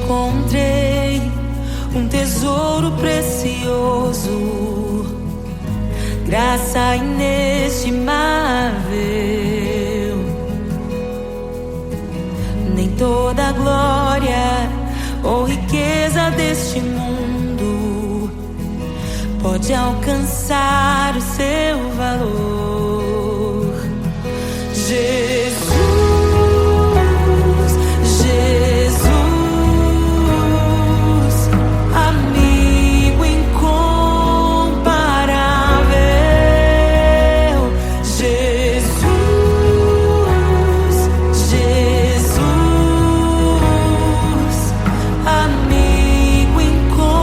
encontrei um tesouro precioso, graça inestimável. Nem toda a glória ou riqueza deste mundo pode alcançar o seu valor. Jesus, Jesus, amigo incomparável. Jesus, Jesus, amigo incomparável.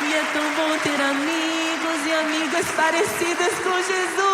E é tão bom ter amigos e amigas parecidas com Jesus.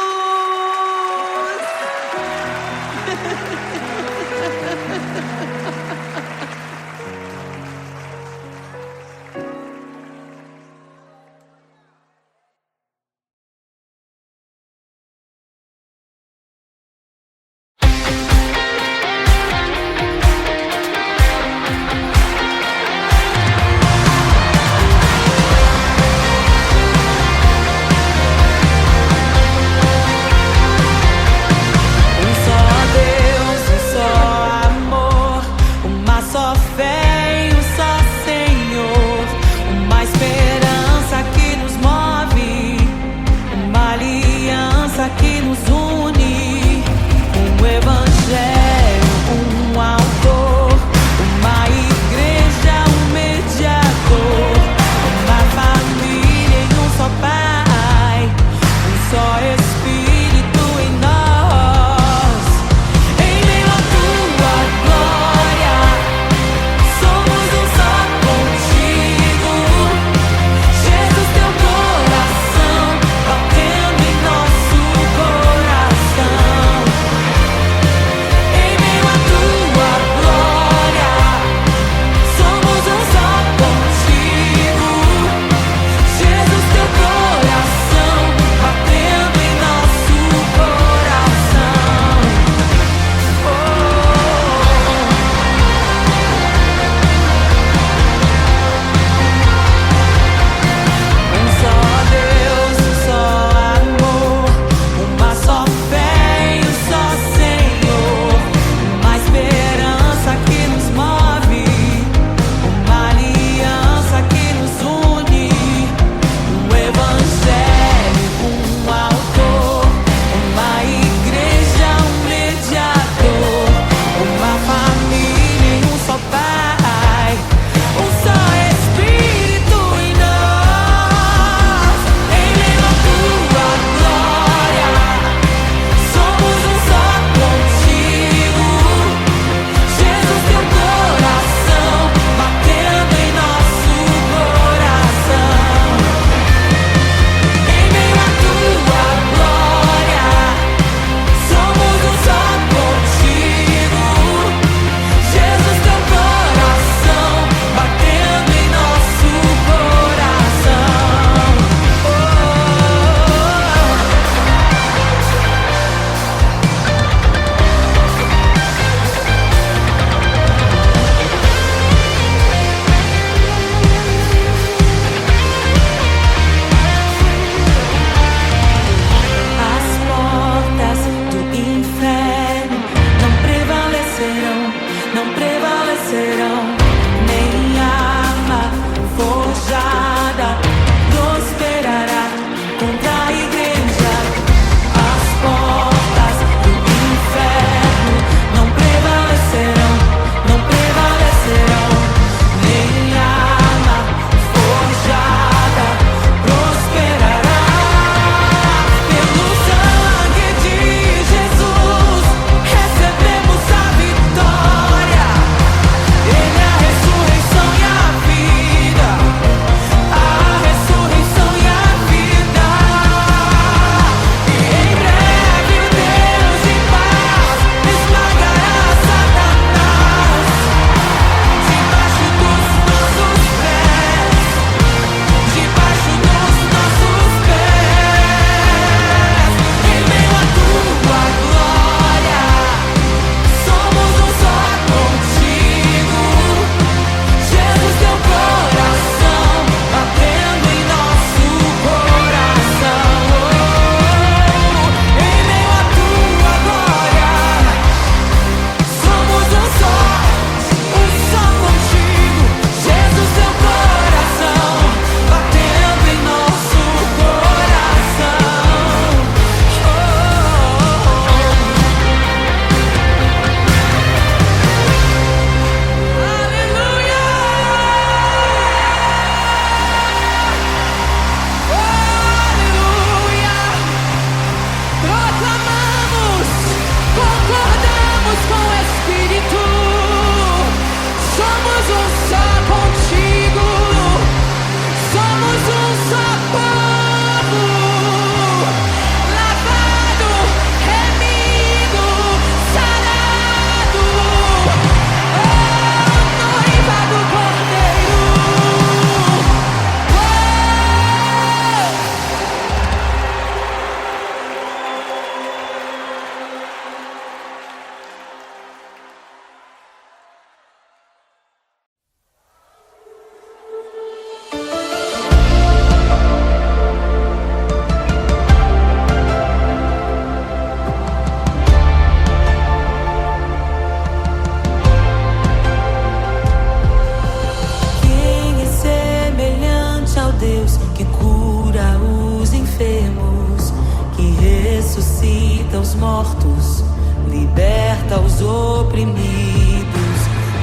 Deus que cura os enfermos, que ressuscita os mortos, liberta os oprimidos.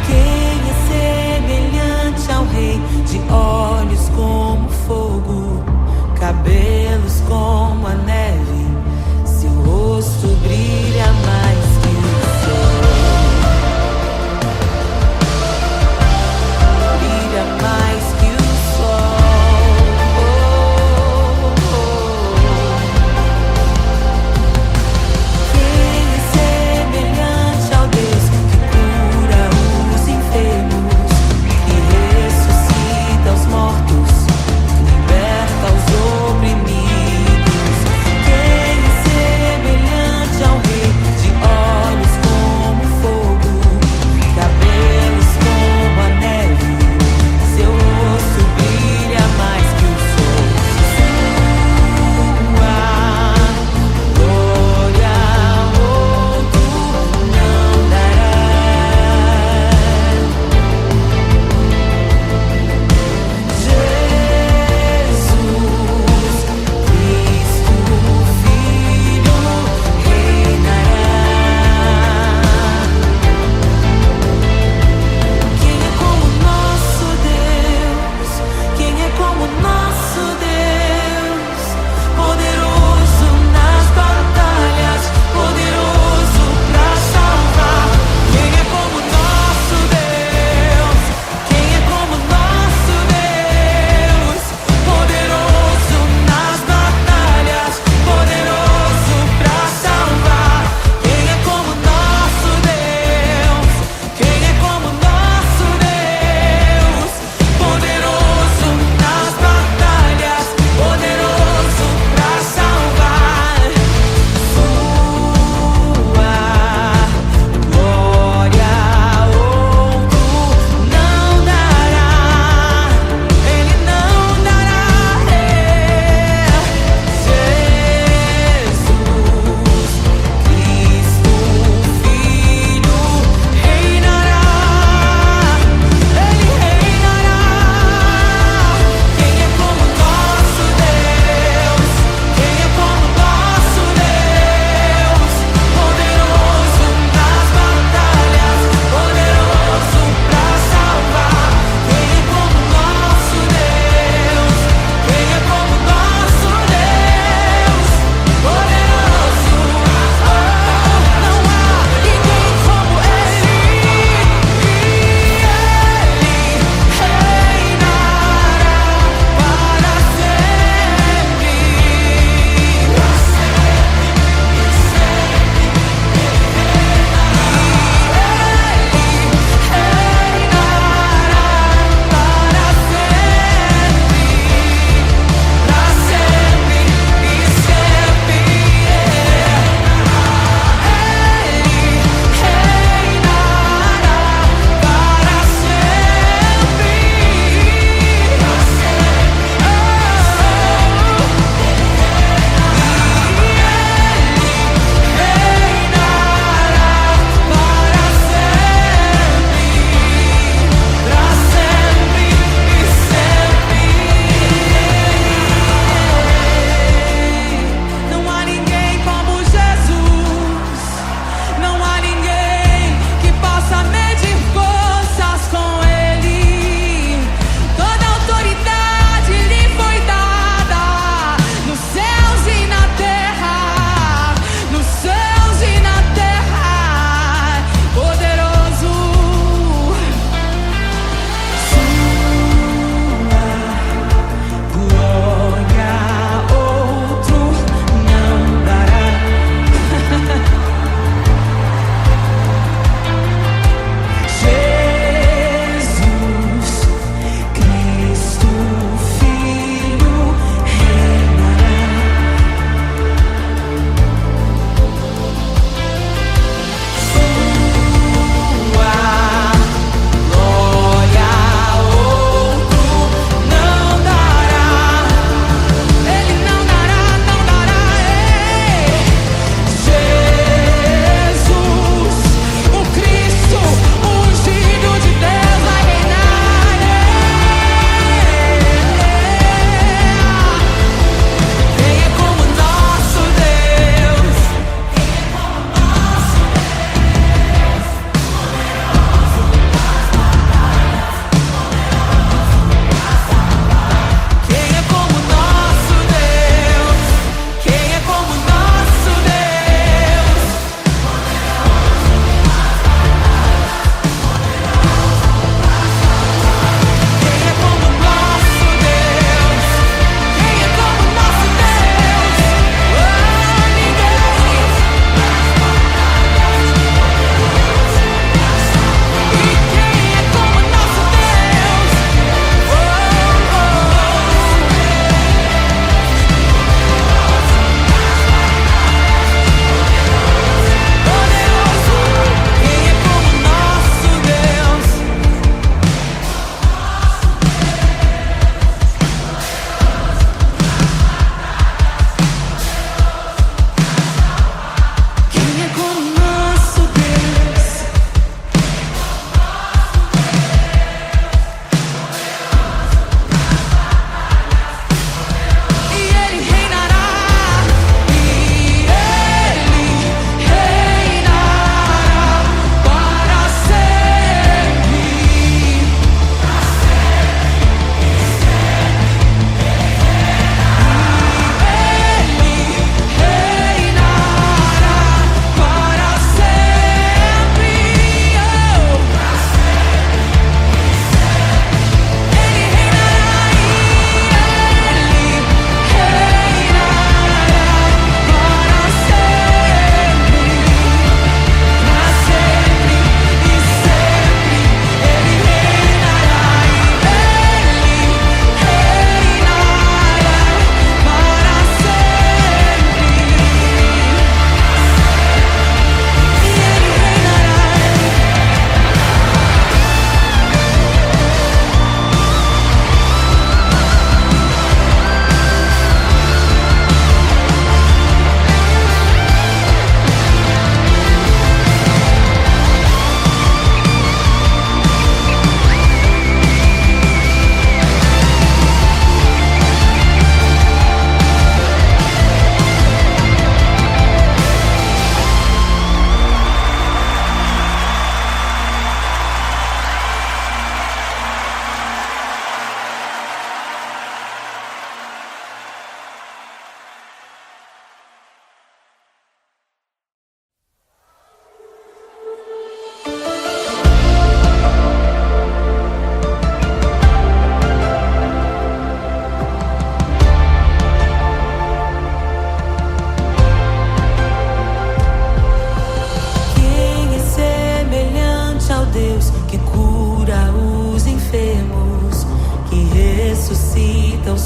Quem é semelhante ao Rei, de olhos como fogo, cabelos como a neve, seu rosto brilha mais que o sol. Brilha mais que o sol. Quem é semelhante ao Deus que cura os enfermos, que ressuscita os mortos,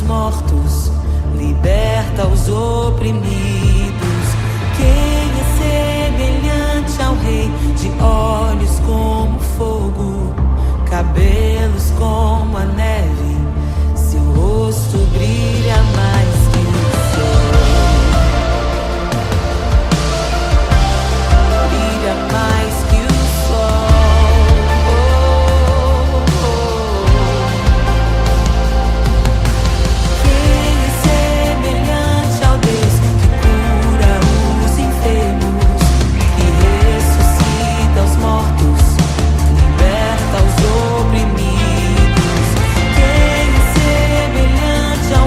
mortos, liberta os oprimidos. Quem é semelhante ao Rei, de olhos como fogo, cabelos como a neve, seu rosto brilha mais que o sol. Brilha mais que o sol. Quem é semelhante ao Deus que cura os enfermos, que ressuscita os mortos, liberta os oprimidos? Quem é semelhante ao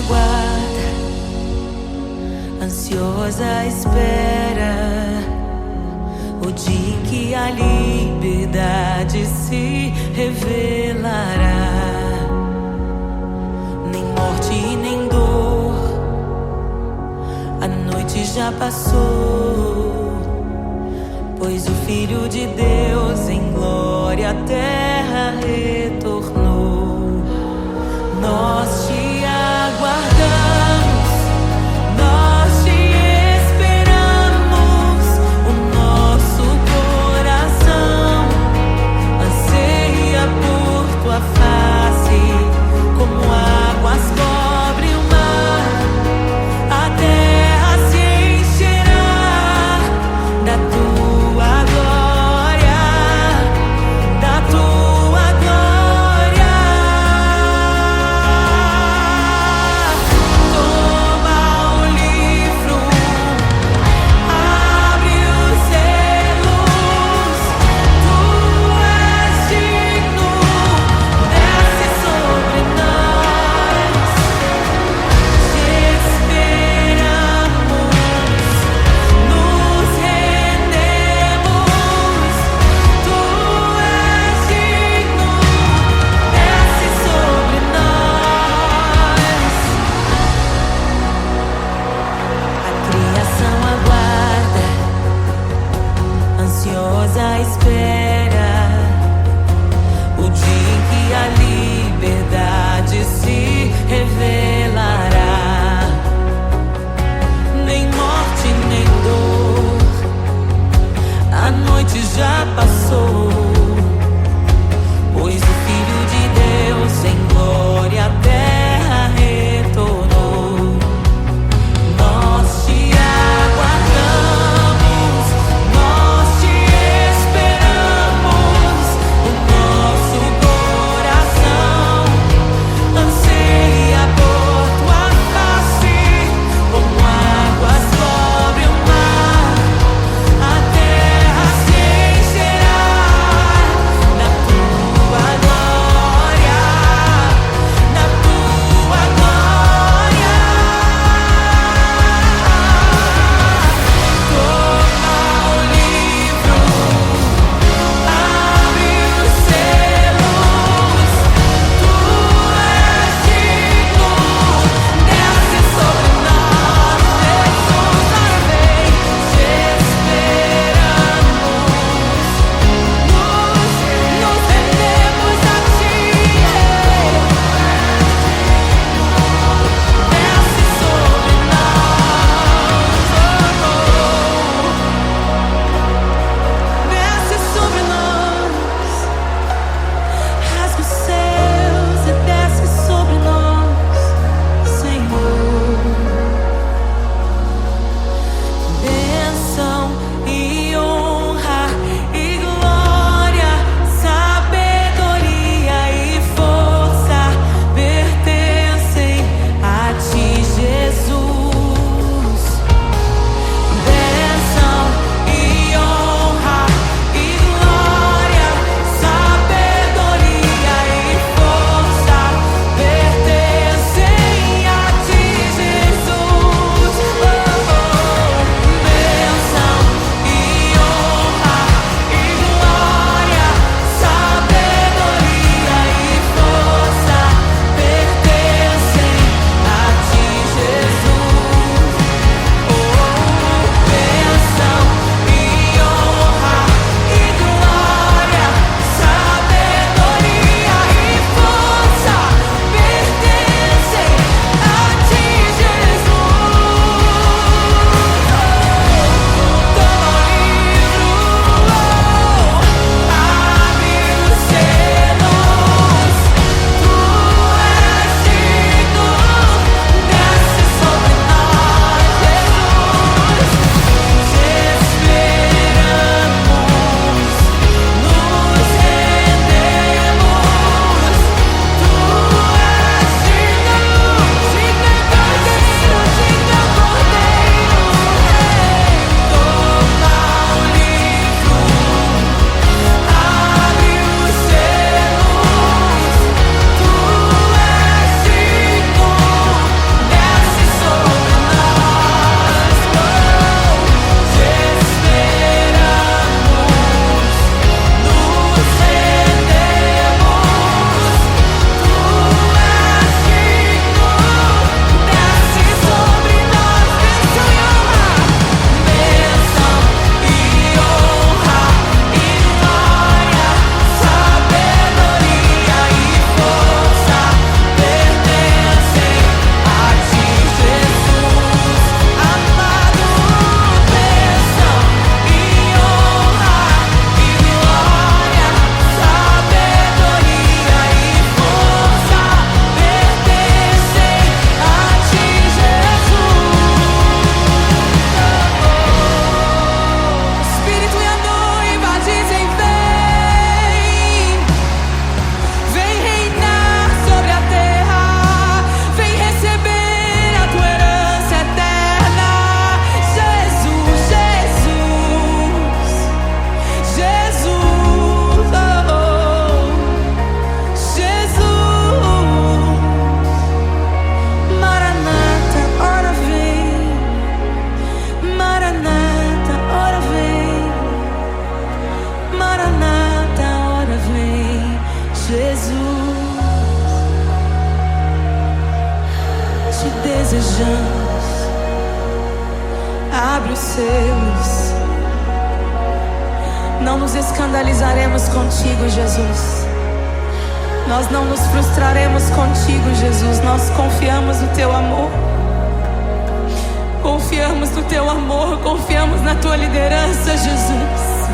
aguarda, ansiosa espera o dia em que a liberdade se revelará. Nem morte nem dor, a noite já passou, pois o Filho de Deus em glória à terra retornou. Nós te aguardamos, nós te esperamos. O nosso coração anseia por tua face, como águas cobrem o mar. A terra se encherá da tua glória, da tua glória. Toma o livro, abre os selos. Tu és digno, desce sobre nós. Te esperamos, nos rendemos. Tu és digno, desce sobre nós. A criação aguarda, ansiosa espera o dia em que a liberdade se revelará. Nem morte nem dor, a noite já passou, pois o Filho de Deus em glória à terra retornou. Nós te aguardamos, nós te esperamos. O nosso coração anseia por tua face, como águas cobrem o mar. A terra se encherá anjos, abre os selos. Não nos escandalizaremos contigo, Jesus. Nós não nos frustraremos contigo, Jesus. Nós confiamos no teu amor. Confiamos no teu amor, confiamos na tua liderança, Jesus.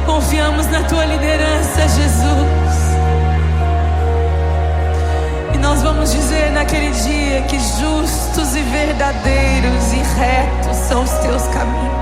Confiamos na tua liderança, Jesus. E nós vamos dizer naquele dia que justos e verdadeiros e retos são os teus caminhos.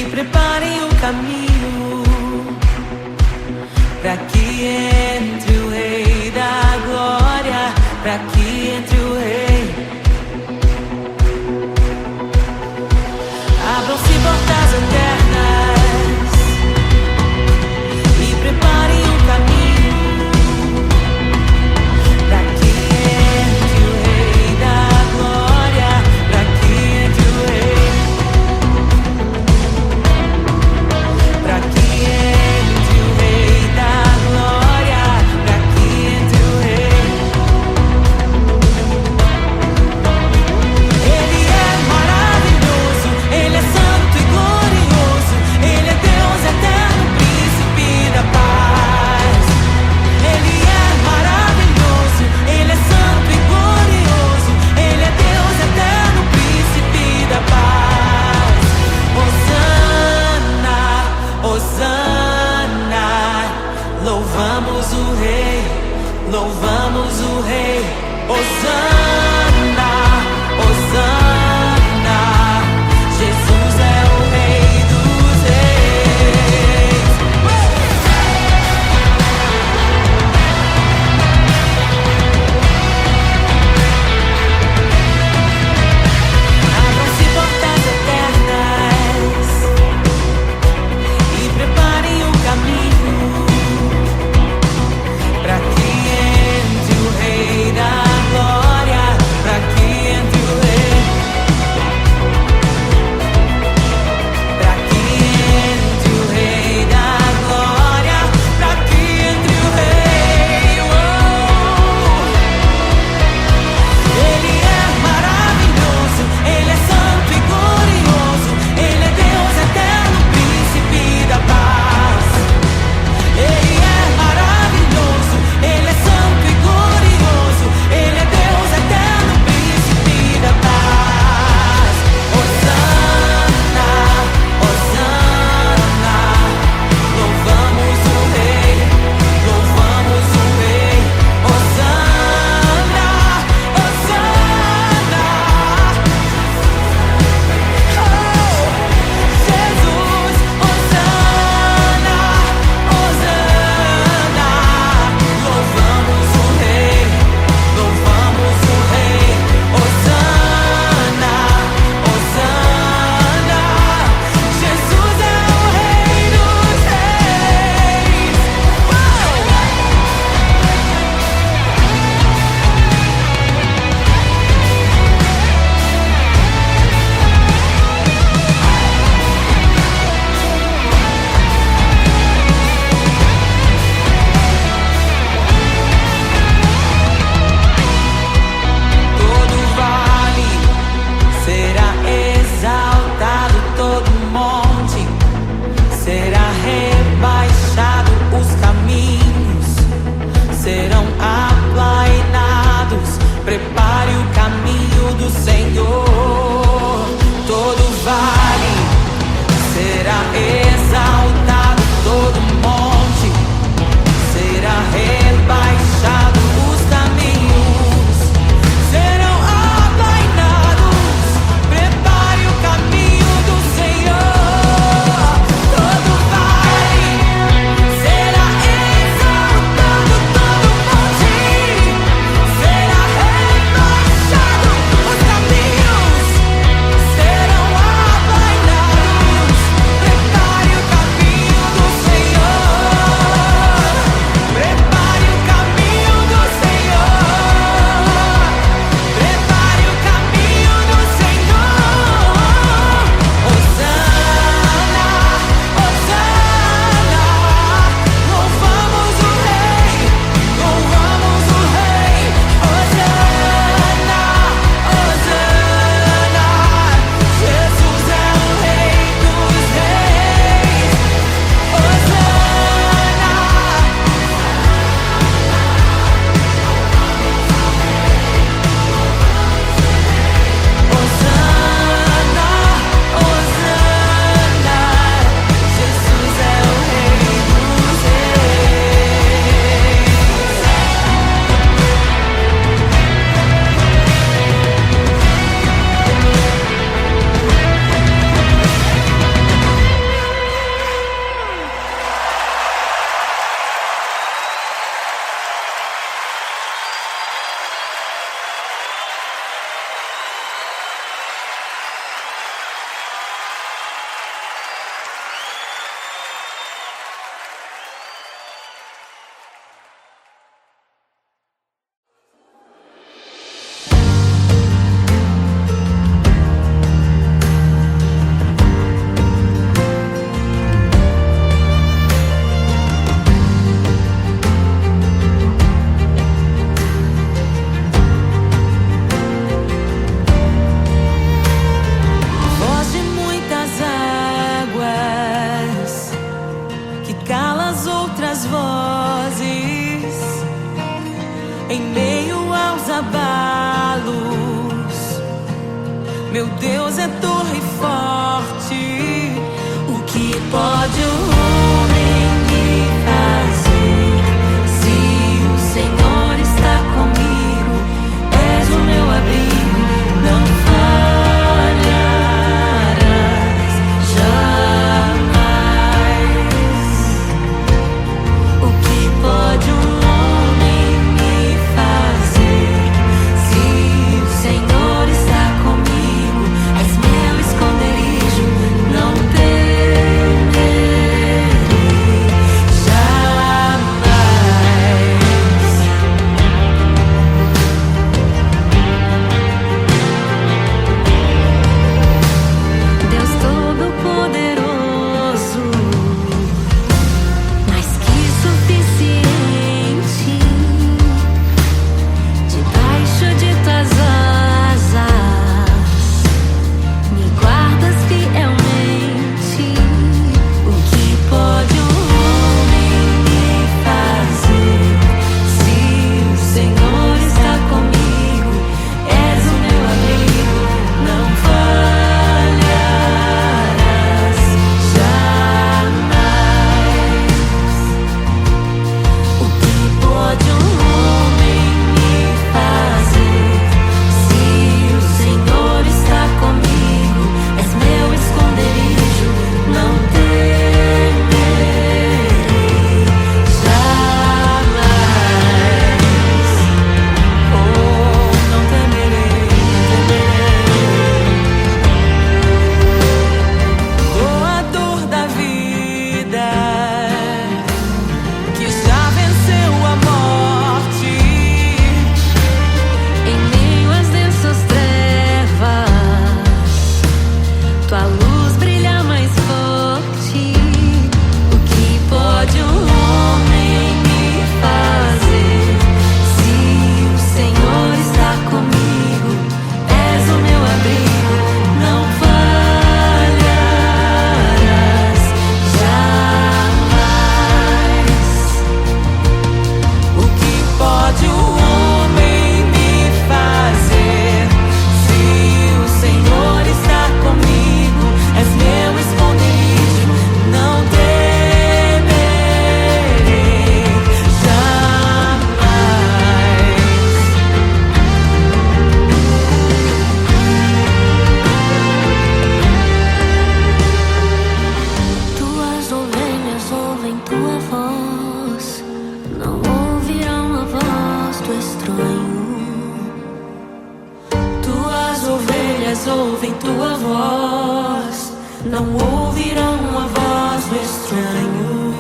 Preparem o caminho para que entre o Rei da Glória, para que entre o Rei. Abram-se portas eternas e preparem o caminho para que entre o Rei da Glória, para que entre o Rei. Pra que entre o Rei da Glória, pra que entre o Rei. Ele é maravilhoso, Ele é santo e glorioso, Ele é Deus eterno, príncipe da paz. Ele é maravilhoso, Ele é santo e glorioso, Ele é Deus eterno, príncipe da paz. Hosana, louvamos o Rei, louvamos o Rei. Hosana, Hosana, Jesus é o Rei dos Reis. Abram-se portas eternas e preparem o caminho para que entre o Rei da Glória, em meio aos abalos. Meu Deus é torre forte. O que pode o homem me fazer? Se o Senhor está comigo, és o meu abrigo, não falharás jamais. O que pode um homem me fazer? Se o Senhor está comigo, és meu esconderijo, não temerei jamais. Deus Todo-Poderoso, mais que suficiente, debaixo de tuas asas, me guardas fielmente. O que pode um homem me fazer? Se o Senhor está comigo, és o meu amigo, não falharás jamais. O que pode um homem me fazer? Se o Senhor está comigo, és meu esconderijo, não temerei jamais. Oh, não temerei, doador da vida, que já venceu a morte. Em meio às densas trevas, tua luz brilha mais forte. O que pode um homem me fazer? Se o Senhor está comigo, és o meu abrigo, não falharás jamais. O que pode o homem me fazer? Se o Senhor está comigo, és meu esconderijo, não temerei jamais. Tuas ovelhas ouvem tua voz, não ouvirão a voz do estranho. Tuas ovelhas ouvem tua voz, não ouvirão a voz do estranho.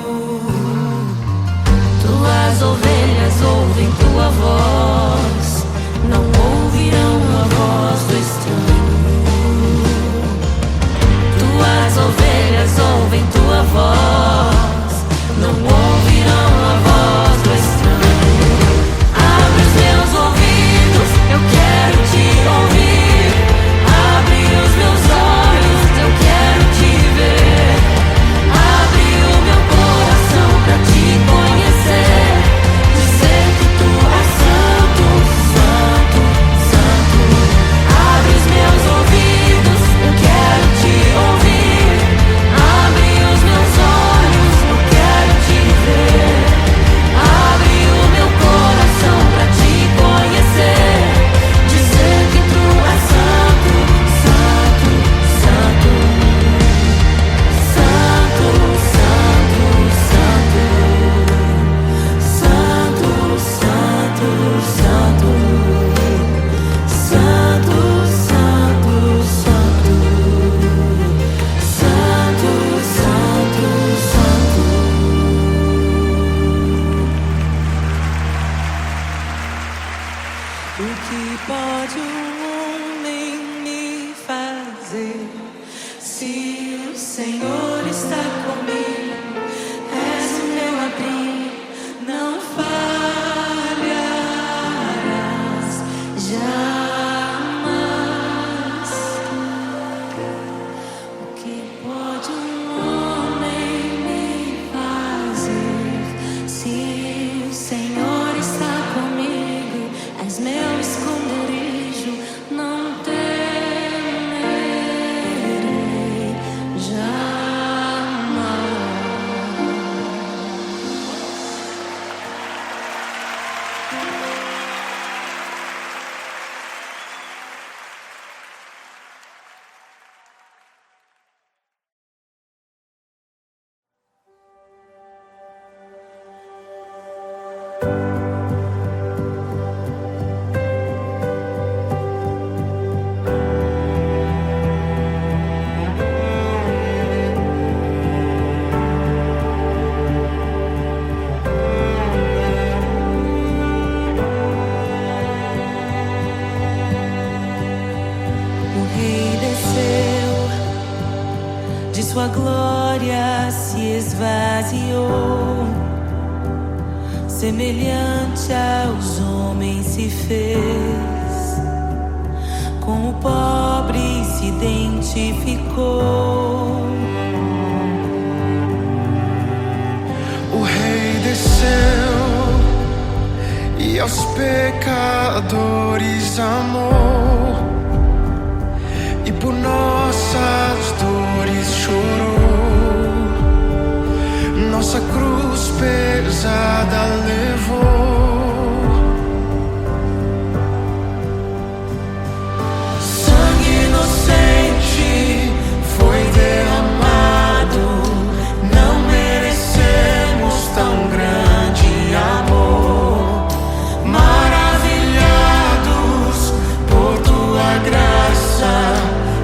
Tuas ovelhas ouvem tua voz, não ouvirão a voz do estranho. Tuas ovelhas ouvem tua voz, não ouvirão a voz do estranho. Abre os meus ouvidos, eu quero te ouvir. Abre os meus olhos, eu quero te ver. Abre o meu coração pra te conhecer. Dizer que tu és santo, santo, santo. Abre os meus ouvidos, eu quero te ouvir. Abre os meus olhos, eu quero te ver. Abre o meu coração pra te conhecer. Dizer que tu és santo, santo, santo. Santo, santo, santo. Santo, santo, santo. Santo, santo, santo. Santo, santo, santo. O que pode um homem me fazer? Se o Senhor está comigo, és o meu abrigo, não falharás jamais. O que pode um homem me fazer? Se o Senhor está comigo, esvaziou, semelhante aos homens se fez, com o pobre se identificou. O Rei desceu e aos pecadores amou, e por nossas dores chorou, nossa cruz pesada levou. Sangue inocente foi derramado, não merecemos tão grande amor. Maravilhados por tua graça,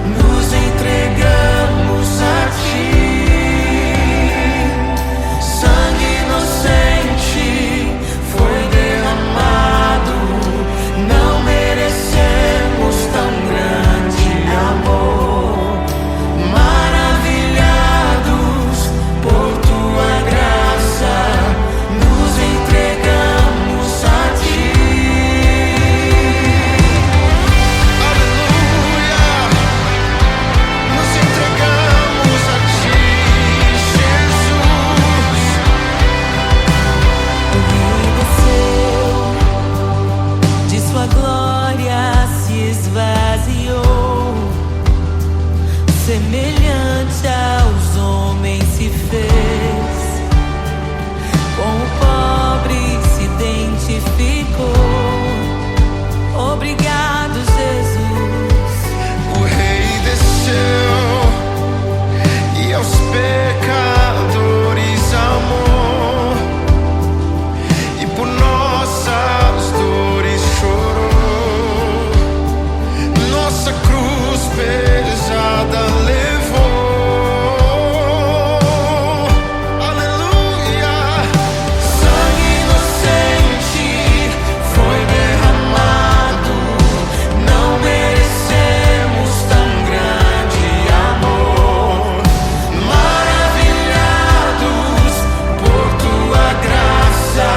nos entregamos a ti. Sangue inocente foi derramado, não merecemos tão grande amor. Maravilhados por tua graça, nos entregamos a ti. Aleluia, nos entregamos a ti, Jesus. O Rei desceu, de sua glória se esvaziou, semelhante aos homens se fez, com o pobre se identificou. Obrigado, Jesus. O Rei desceu e aos pecadores amou, e por nossas dores chorou, nossa cruz pesada levou. Aleluia. Sangue inocente foi derramado, não merecemos tão grande amor. Maravilhados por tua graça,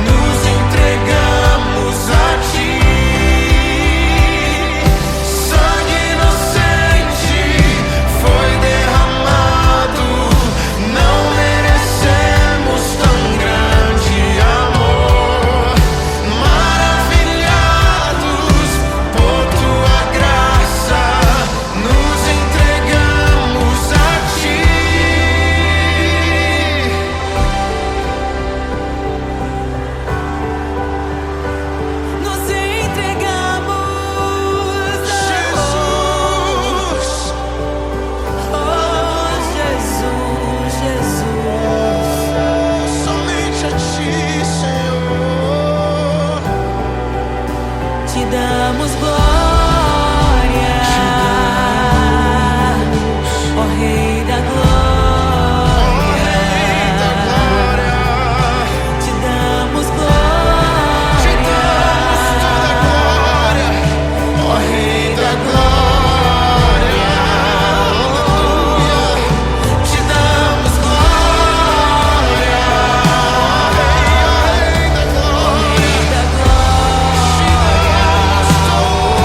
nos entregamos a ti. Sangue inocente foi derramado, não merecemos tão grande amor. Maravilhados por tua graça, nos entregamos a ti. Nos entregamos, Jesus, oh Jesus, Jesus. somente a ti, Senhor. Te damos glória, ó Rei da Ó glória. Rei da glória, Te damos te glória, damos toda a glória. Ó Rei da glória, aleluia. Te damos glória, ó Rei da glória. Rei da glória. Te damos toda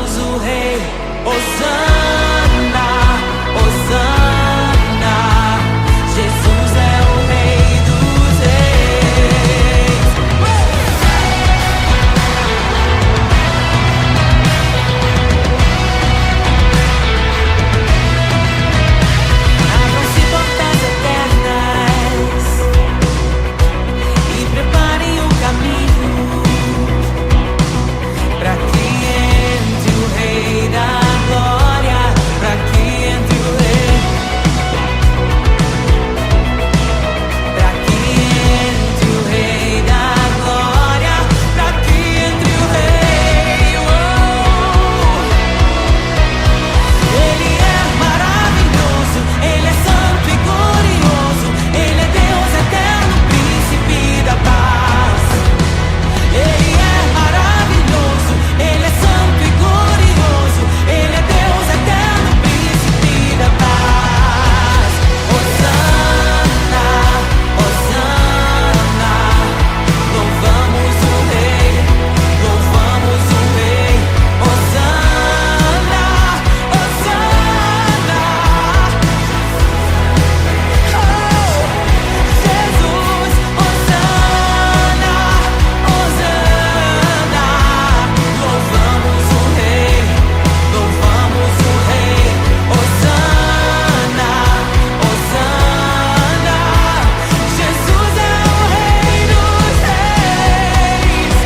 louvamos o Rei. Hosana, Hosana, Jesus é o Rei dos Reis. Abram-se portas eternas e preparem o caminho para que entre o Rei da Glória, para que entre o Rei, para que entre o Rei da Glória, para que entre o Rei. Ele é maravilhoso, Ele é santo e glorioso, Ele é Deus eterno, príncipe da paz. Ele é maravilhoso, Ele é santo e glorioso, Ele é Deus eterno, príncipe da paz. Hosana, Hosana, louvamos o Rei, louvamos o Rei. Hosana, Hosana, Jesus, Hosana, Hosana, louvamos o Rei, louvamos o Rei. Hosana, Hosana, Jesus é o Rei dos Reis.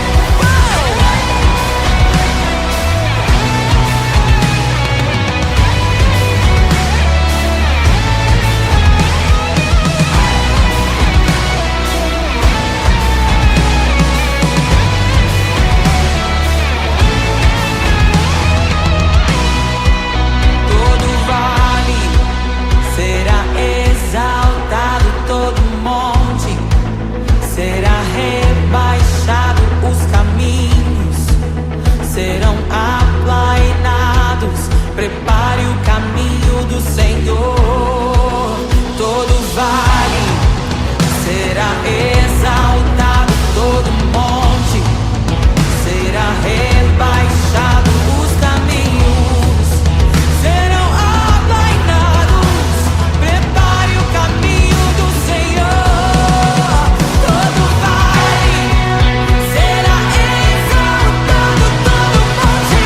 Todo vale será exaltado, todo monte será rebaixado, os caminhos serão aplainados. Prepare o caminho do Senhor. Todo vale será exaltado, todo monte será rebaixado, os caminhos serão aplainados. Prepare o caminho do Senhor. Todo vale será exaltado, todo monte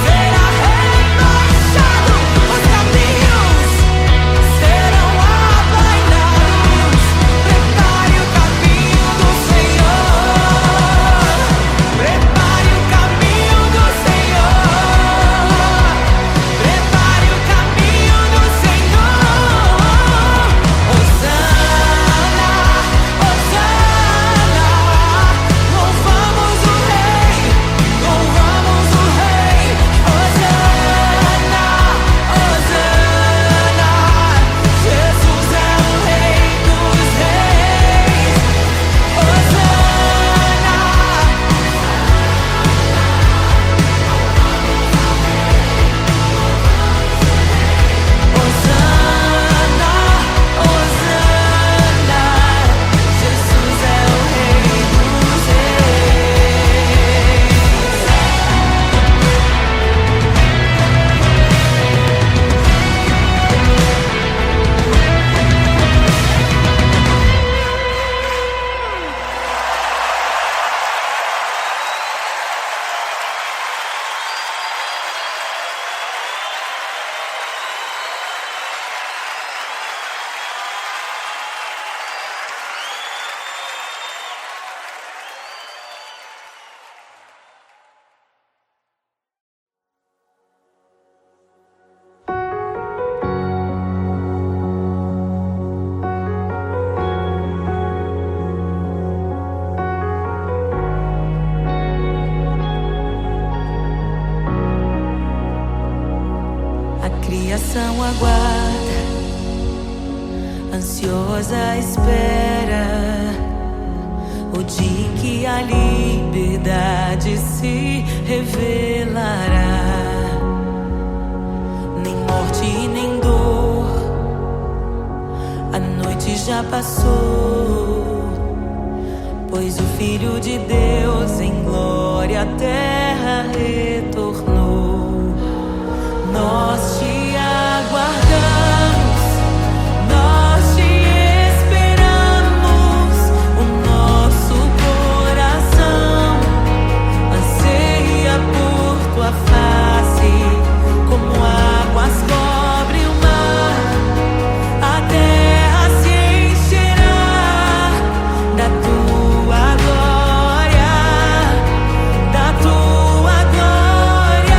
será rebaixado, os caminhos serão aplainados. Prepare o caminho do Senhor. Prepare o caminho do Senhor. Prepare o caminho do Senhor. Hosana, Hosana, louvamos o Rei, louvamos o Rei. Hosana, Hosana, Jesus é o Rei dos Reis. Hosana, Hosana, Hosana, Jesus é o Rei dos Reis. A criação aguarda, ansiosa espera o dia em que a liberdade se revelará. Nem morte e nem dor, a noite já passou, pois o Filho de Deus em glória à terra retornou. Nós te aguardamos, nós te esperamos, o nosso coração anseia por tua face, como águas cobrem o mar, a terra se encherá da tua glória, da tua glória.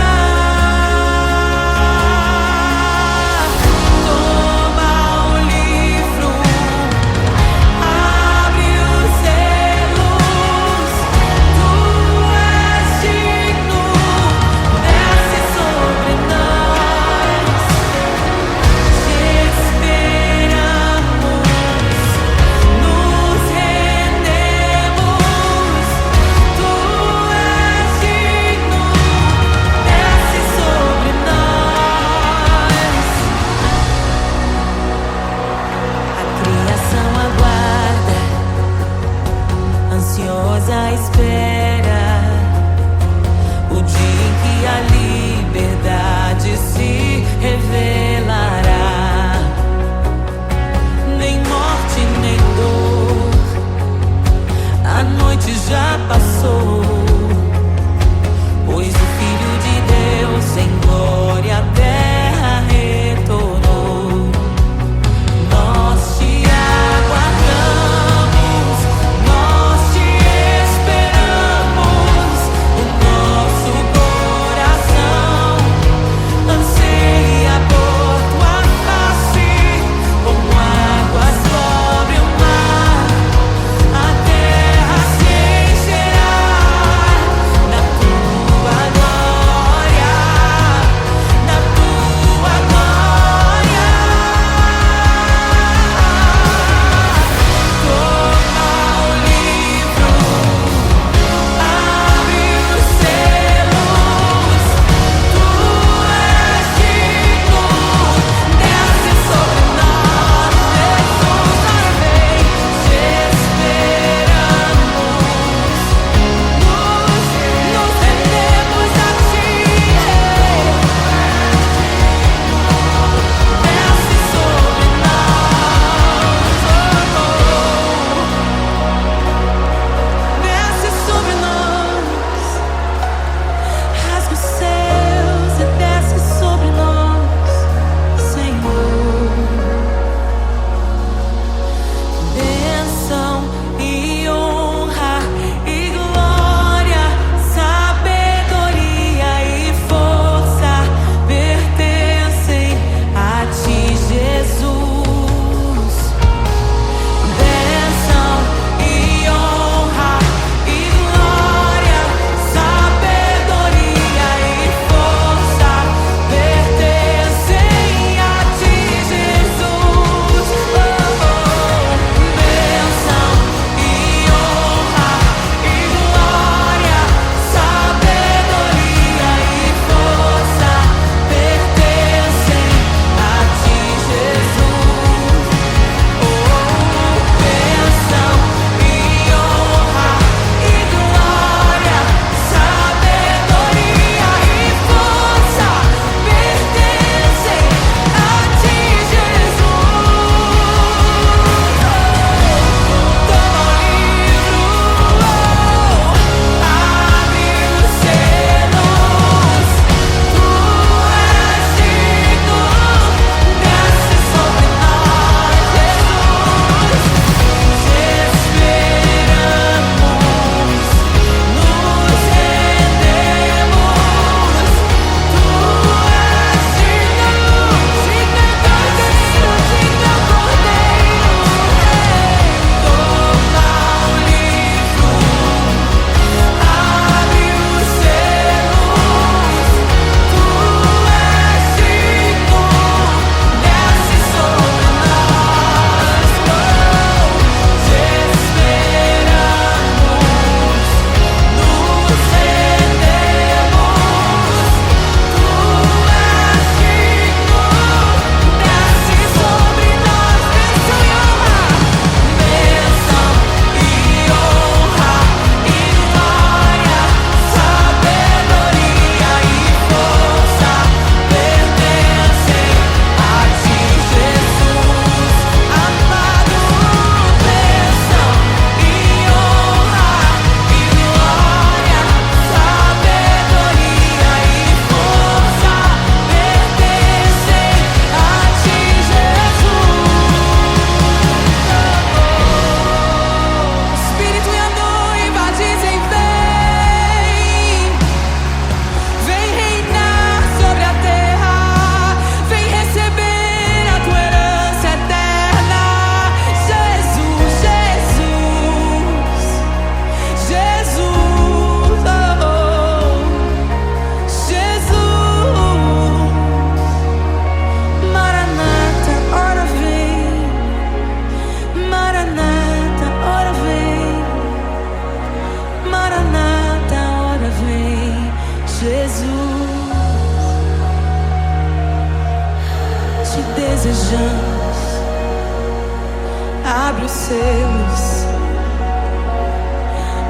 os selos.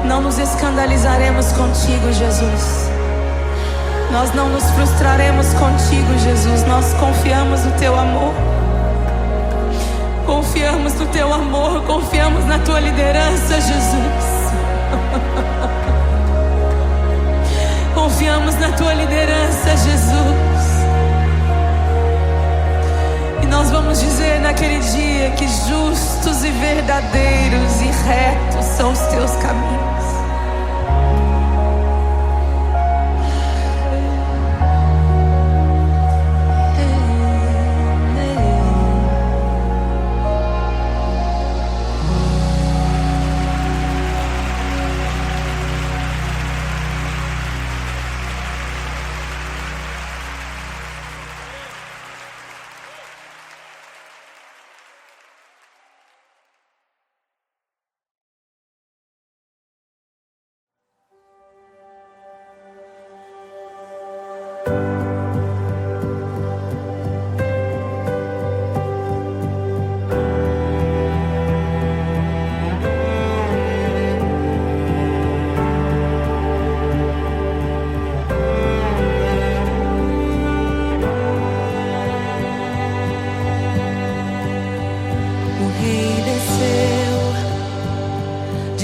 Não nos escandalizaremos contigo, Jesus. Nós não nos frustraremos contigo, Jesus. Nós confiamos no teu amor. Confiamos no teu amor, confiamos na tua liderança, Jesus. Confiamos na tua liderança, Jesus. E nós vamos dizer naquele dia que justos e verdadeiros e retos são os teus caminhos.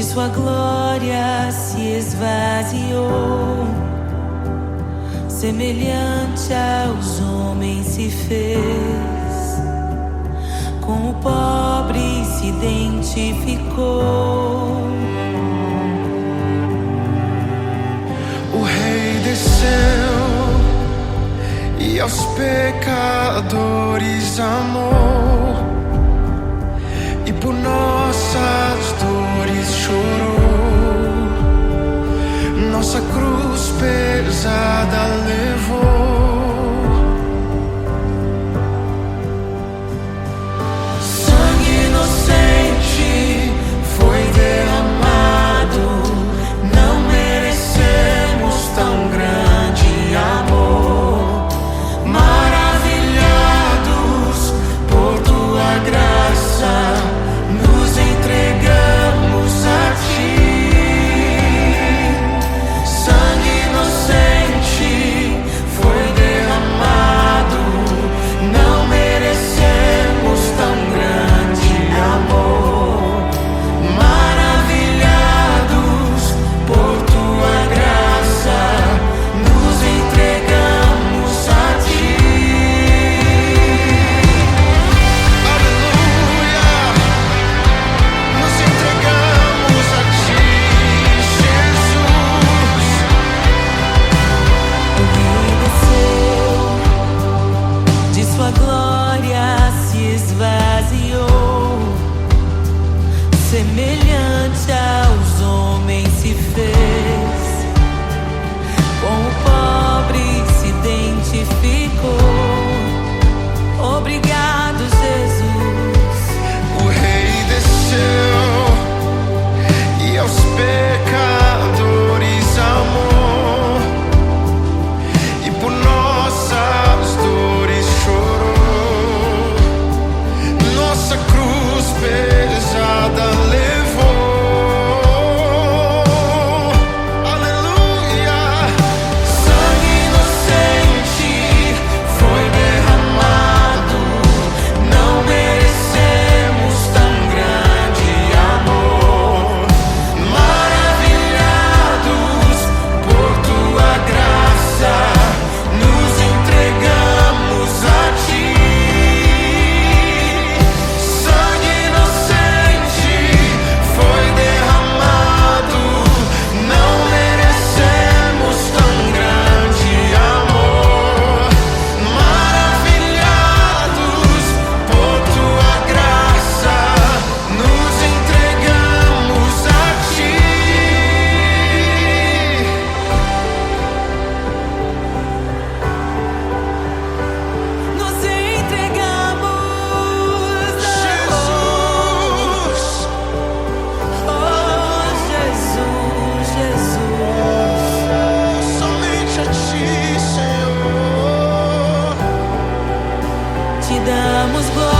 Sua glória se esvaziou, semelhante aos homens se fez, com o pobre se identificou. O Rei desceu e aos pecadores amou, e por nossas dores chorou, nossa cruz pesada levou. Sangue inocente foi derramado, não merecemos tão grande amor. Maravilhados por tua graça, nos entregamos a ti. Sangue inocente foi derramado, não merecemos tão grande amor. Maravilhados por tua graça, nos entregamos a ti. Aleluia! Nos entregamos a ti, Jesus. O Rei desceu, de sua glória se esvaziou, semelhante aos homens se fez, com o pobre se identificou. Obrigado, Jesus. O Rei desceu e aos pecadores amou, e por nossas dores chorou, nossa cruz pesada levou. Aleluia! Sangue inocente foi derramado, não merecemos tão grande amor. Maravilhados por tua graça, nos entregamos a ti. Sangue inocente foi derramado, não merecemos tão grande amor. Maravilhados por tua graça, nos entregamos a ti. Nos entregamos, Jesus, oh Jesus, Jesus. somente a ti, Senhor. Te damos glória.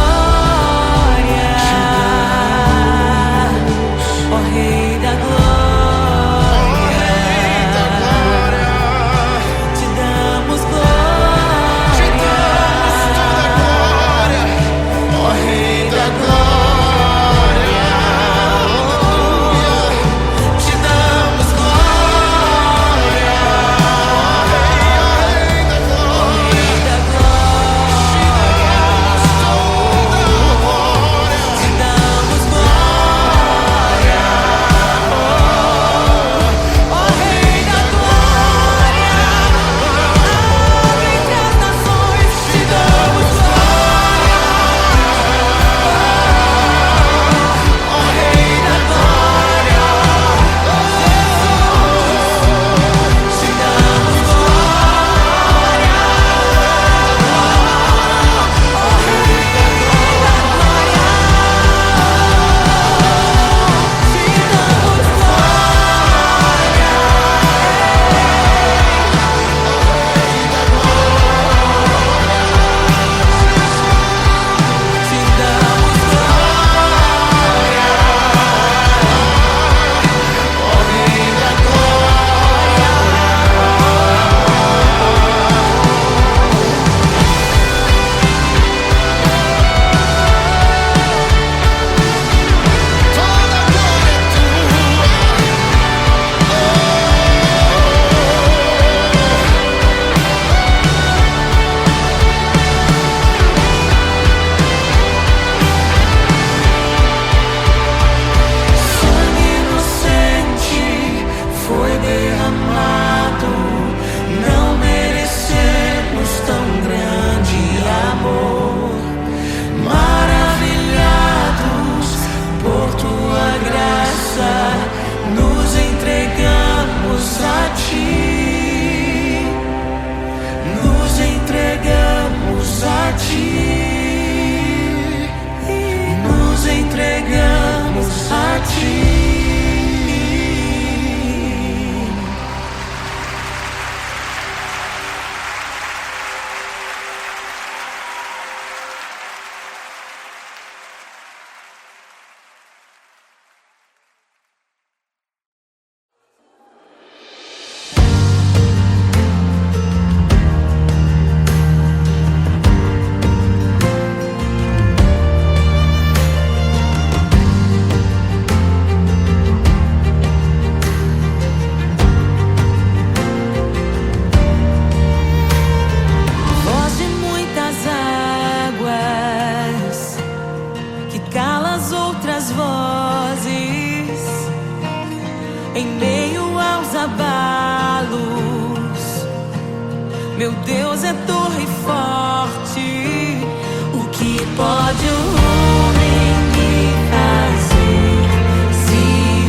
Teu Deus é torre forte. O que pode o homem me fazer? Se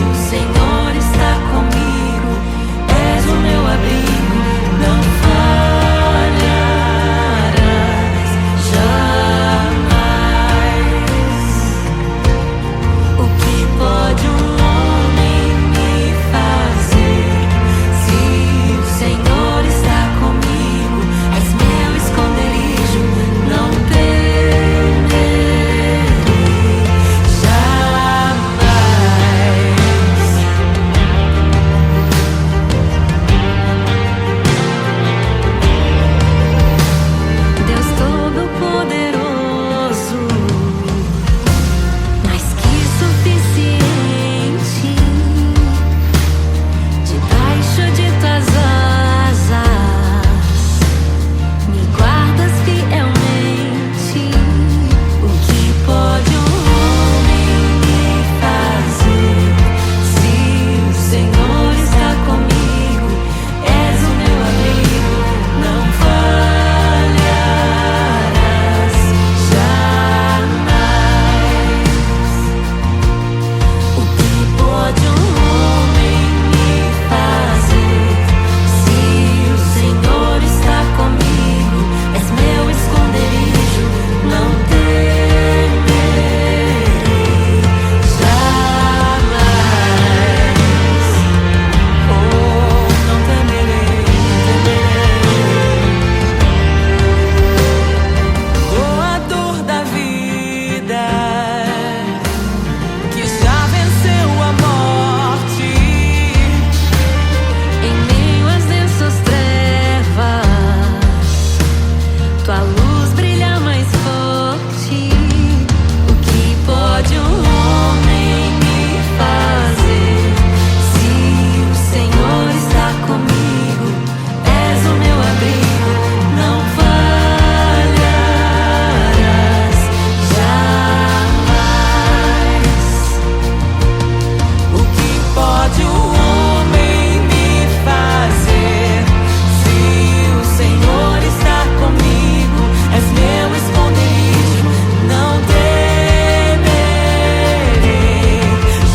o Senhor está comigo, és o meu abrigo, não falharás jamais. O que pode um homem me fazer? Se o Senhor está comigo, és meu esconderijo, não temerei jamais. Deus Todo-Poderoso, mais que suficiente, debaixo de tuas asas me guardas fielmente. O que pode um homem me fazer? Se o Senhor está comigo, és o meu abrigo, não falharás jamais. O que pode um homem me fazer? Se o Senhor está comigo, és meu esconderijo, não temerei jamais. Oh, não temerei, doador da vida, que já venceu a morte. Em meio às densas trevas, tua luz brilha mais forte. O que pode um homem me fazer? Se o Senhor está comigo, és o meu abrigo, não falharás jamais. O que pode o homem me fazer? Se o Senhor está comigo, és meu esconderijo, não temerei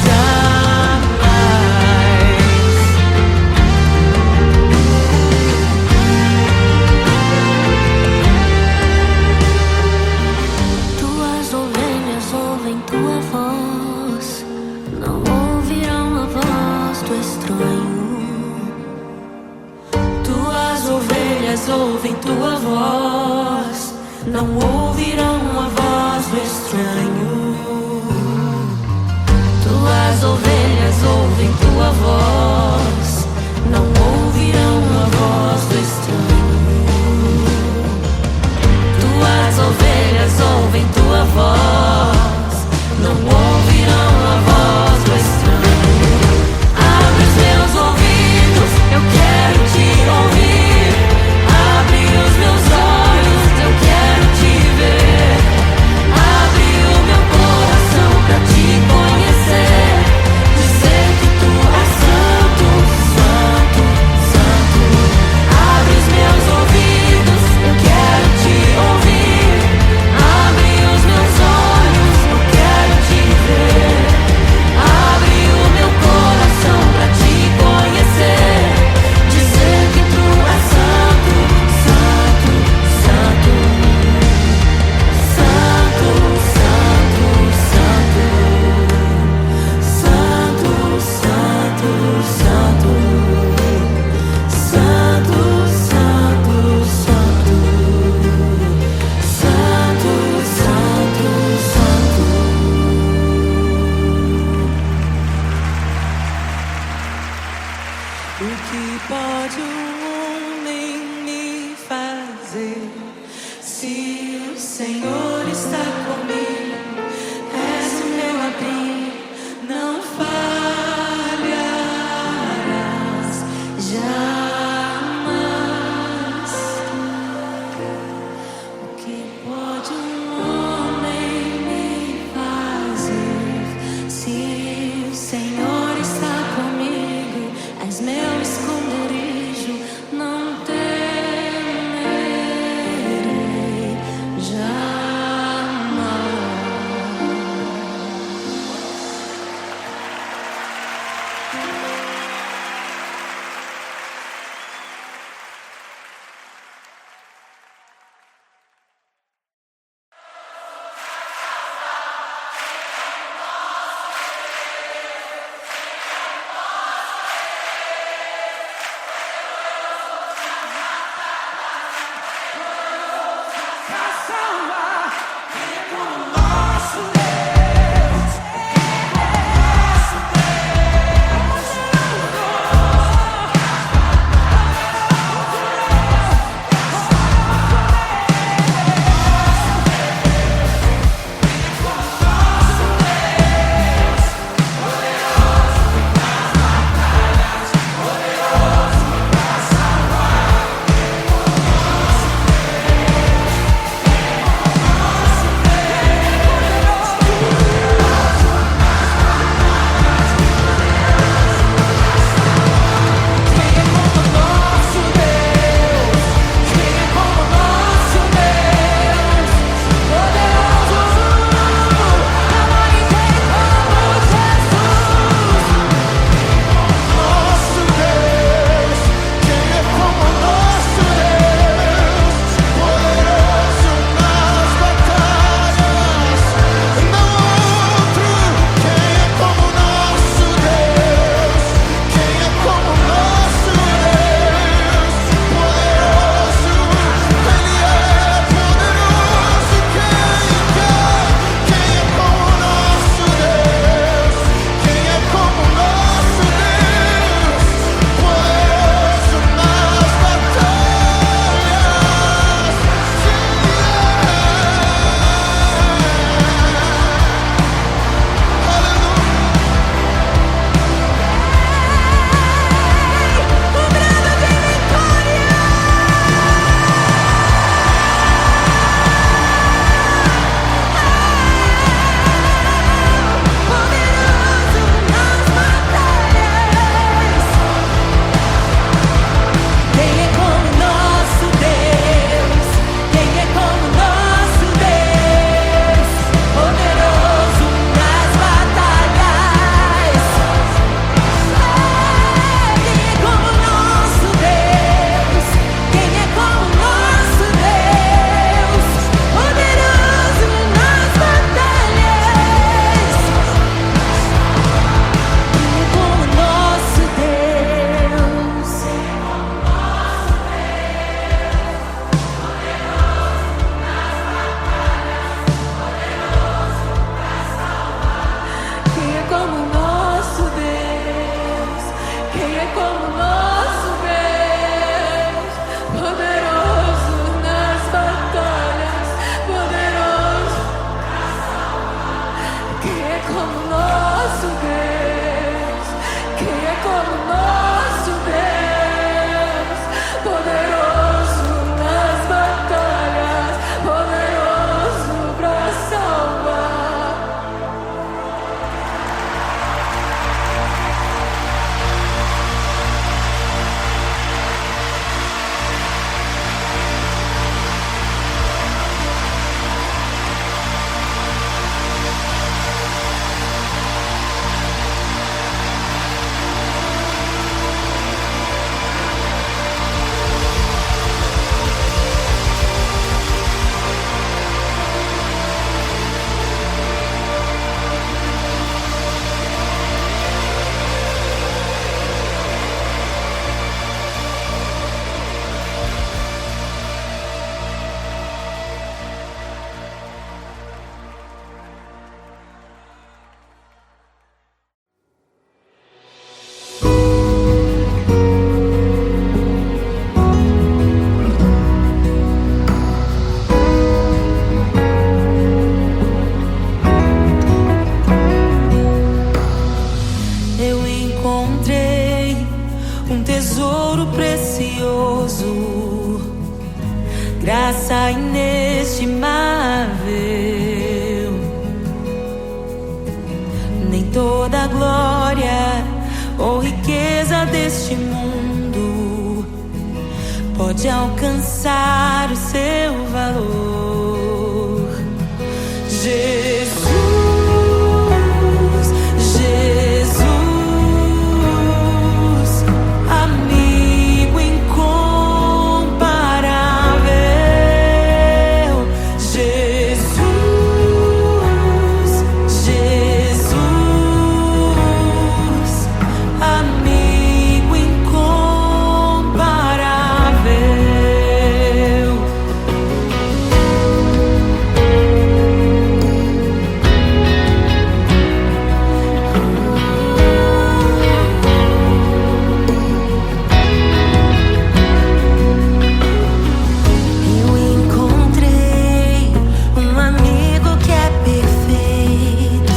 jamais. Tuas ovelhas ouvem tua voz, não ouvirão a voz do estranho. Tuas ovelhas ouvem tua voz, não ouvirão a voz do estranho. Tuas ovelhas ouvem tua voz, não ouvirão a voz do estranho. Tuas ovelhas ouvem tua voz, não ouvirão a voz do estranho. Abre os meus ouvidos, eu quero te ouvir. Abre os meus olhos, eu quero te ver. Abre o meu coração pra te conhecer. Dizer que tu és santo, santo, santo. Abre os meus ouvidos, eu quero te ouvir. Abre os meus olhos, eu quero te ver. Abre o meu coração pra te conhecer. Dizer que tu és santo, santo, santo. Santo, santo, santo. Santo, santo, santo. Santo, santo, santo. Santo, santo, santo. O que pode um homem me fazer? Se o Senhor está comigo, és o meu abrigo, não falharás jamais. O que pode um homem me fazer? Se o Senhor está comigo, és meu esconderijo, não temerei graça inestimável. Nem toda a glória ou riqueza deste mundo pode alcançar o seu valor. Jesus, Jesus, amigo incomparável. Jesus, Jesus, amigo incomparável. Eu encontrei um amigo que é perfeito,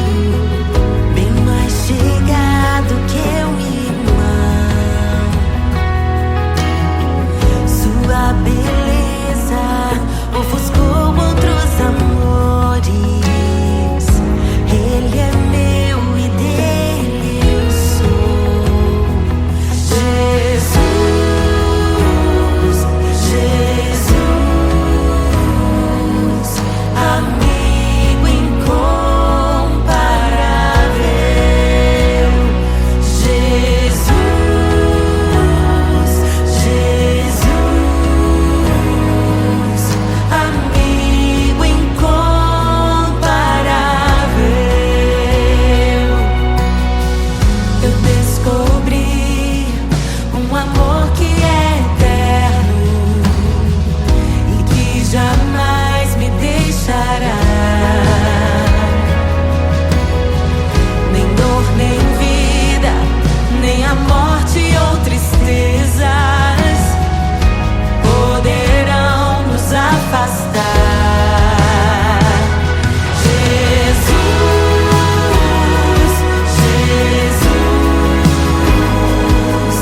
bem mais chegado que um irmão. Sua beleza ofuscou outros amores. Ele é meu e dele eu sou. Jesus, Jesus, amigo incomparável. Jesus, Jesus, amigo incomparável. Eu descobri um amor que é eterno e que jamais me deixará. Nem dor, nem vida, nem a morte ou tristezas poderão nos afastar. Jesus, Jesus,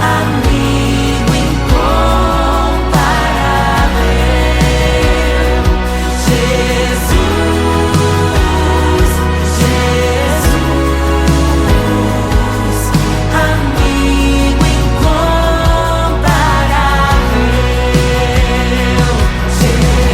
amigo incomparável. Jesus, Jesus, amigo incomparável. Jesus, Jesus,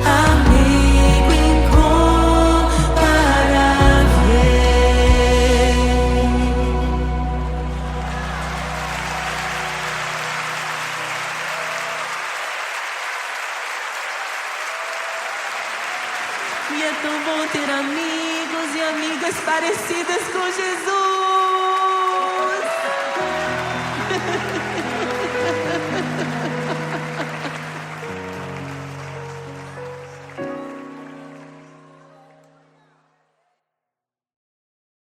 amigo incomparável. E é tão bom ter amigos e amigas parecidas com Jesus.